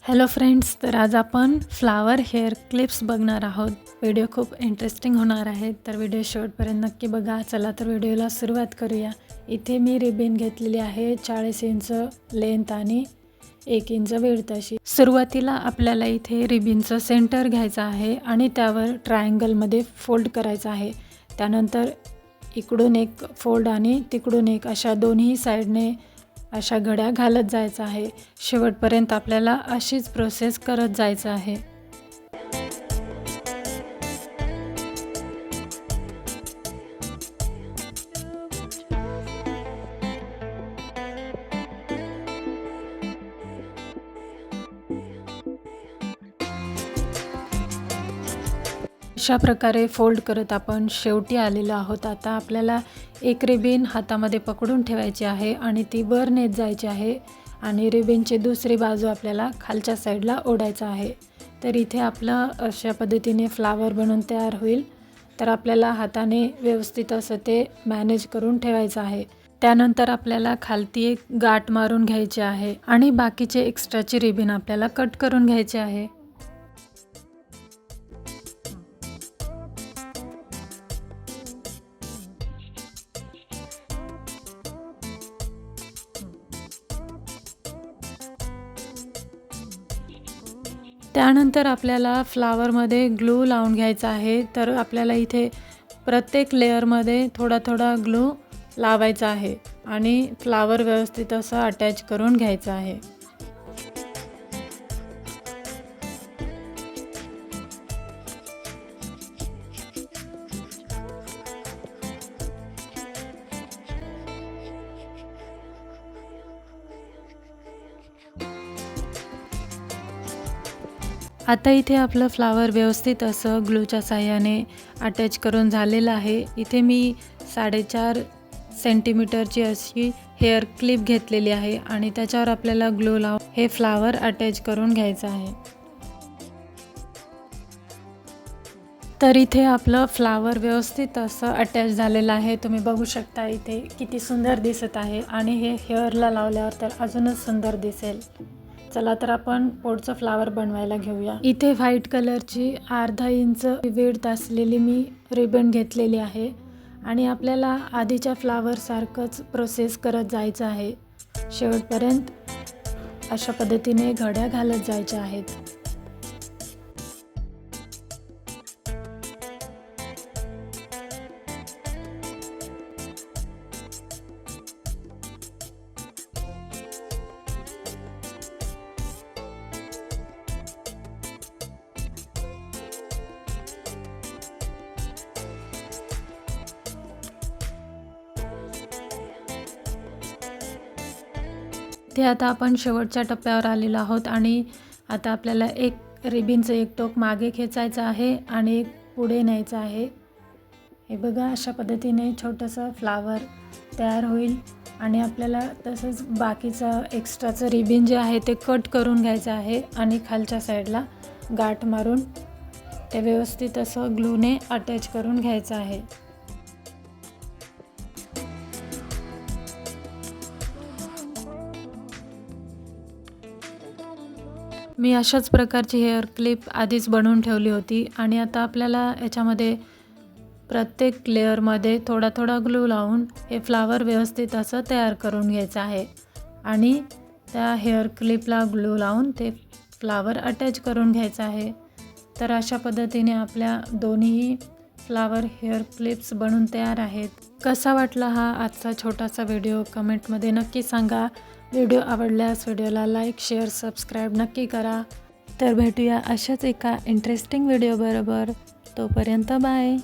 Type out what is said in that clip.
Hello friends, तर आज आपण फ्लावर हेअर क्लिप्स बघणार आहोत। व्हिडिओ खूप इंटरेस्टिंग होणार आहे, तर व्हिडिओ शेवटपर्यंत नक्की बघा। चला तर व्हिडिओला सुरुवात करूया। इथे मी रिबीन घेतलेली आहे 40 इंच लेंथ आणि 1 इंच विड्थ अशी। सुरुवातीला आपल्याला इथे रिबीनचं सेंटर घ्यायचं आहे आणि त्यावर ट्रायंगलमध्ये फोल्ड करायचं आहे। त्यानंतर इकडून एक फोल्ड आणि तिकडून एक अशा दोन्ही साइडने अशा घड्या घालत जायचं आहे। शेवटपर्यंत आपल्याला अशीच प्रोसेस करत जायचं आहे। अशा प्रकारे फोल्ड करत आपण शेवटी आलेलो आहोत। आता आपल्याला एक रिबीन हातामध्ये पकडून ठेवायची आहे आणि ती वर नेत जायची आहे आणि रिबीनची दुसरी बाजू आपल्याला खालच्या साईडला ओढायचं आहे। तर इथे आपलं अशा पद्धतीने फ्लावर बनून तयार होईल। तर आपल्याला हाताने व्यवस्थित असं ते मॅनेज करून ठेवायचं आहे। त्यानंतर आपल्याला खालती एक गाठ मारून घ्यायची आहे आणि बाकीचे एक्स्ट्राची रिबीन आपल्याला कट करून घ्यायची आहे। त्यानंतर आपल्याला फ्लावरमध्ये ग्लू लावून घ्यायचा आहे। तर आपल्याला इथे प्रत्येक लेअरमध्ये थोडा थोडा ग्लू लावायचा आहे आणि फ्लावर व्यवस्थित असं अटॅच करून घ्यायचं आहे। आता इथे आपलं फ्लावर व्यवस्थित असं ग्लूच्या साहाय्याने अटॅच करून झालेलं आहे। इथे मी 4.5 सेंटीमीटरची अशी हेअर क्लिप घेतलेली आहे आणि त्याच्यावर आपल्याला ग्लू लावून हे फ्लावर अटॅच करून घ्यायचं आहे। तर इथे आपलं फ्लावर व्यवस्थित असं अटॅच झालेलं आहे। तुम्ही बघू शकता इथे किती सुंदर दिसत आहे आणि हे हेअरला लावल्यावर तर अजूनच सुंदर दिसेल। चला तर आपण पुढचं फ्लावर बनवायला घेऊया। इथे व्हाईट कलरची अर्धा इंच विड्थ असलेली मी रिबन घेतलेली आहे आणि आपल्याला आधीच्या फ्लावर सारखंच प्रोसेस करत जायचं आहे। शेवटपर्यंत अशा पद्धतीने घड्या घालत जायच्या आहेत। ते आता आपण शेवटच्या टप्प्यावर आलेलो आहोत आणि आता आपल्याला एक रिबीनचं एक टोक मागे खेचायचं आहे आणि एक पुढे न्यायचं आहे। हे बघा अशा पद्धतीने छोटंसं फ्लावर तयार होईल आणि आपल्याला तसंच बाकीचं एक्स्ट्राचं रिबीन जे आहे ते कट करून घ्यायचं आहे आणि खालच्या साईडला गाठ मारून ते व्यवस्थित असं ग्लूने अटॅच करून घ्यायचं आहे। मी अशाच प्रकारची हेअर क्लिप आधीच बनवून ठेवली होती आणि आता आपल्याला याच्यामध्ये प्रत्येक लेअरमध्ये थोडा थोडा ग्लू लावून हे फ्लावर व्यवस्थित असं तयार करून घ्यायचं आहे आणि त्या हेअर क्लिपला ग्लू लावून ते फ्लावर अटॅच करून घ्यायचं आहे। तर अशा पद्धतीने आपल्या दोन्ही फ्लावर हेअर क्लिप्स बनून तयार आहेत। कसा वाटला हा आजचा छोटासा व्हिडिओ कमेंटमध्ये नक्की सांगा। व्हिडिओ आवडल्यास व्हिडिओला लाईक, शेअर, सबस्क्राईब नक्की करा। तर भेटूया अशाच एका इंटरेस्टिंग व्हिडिओ बरोबर। तोपर्यंत बाय।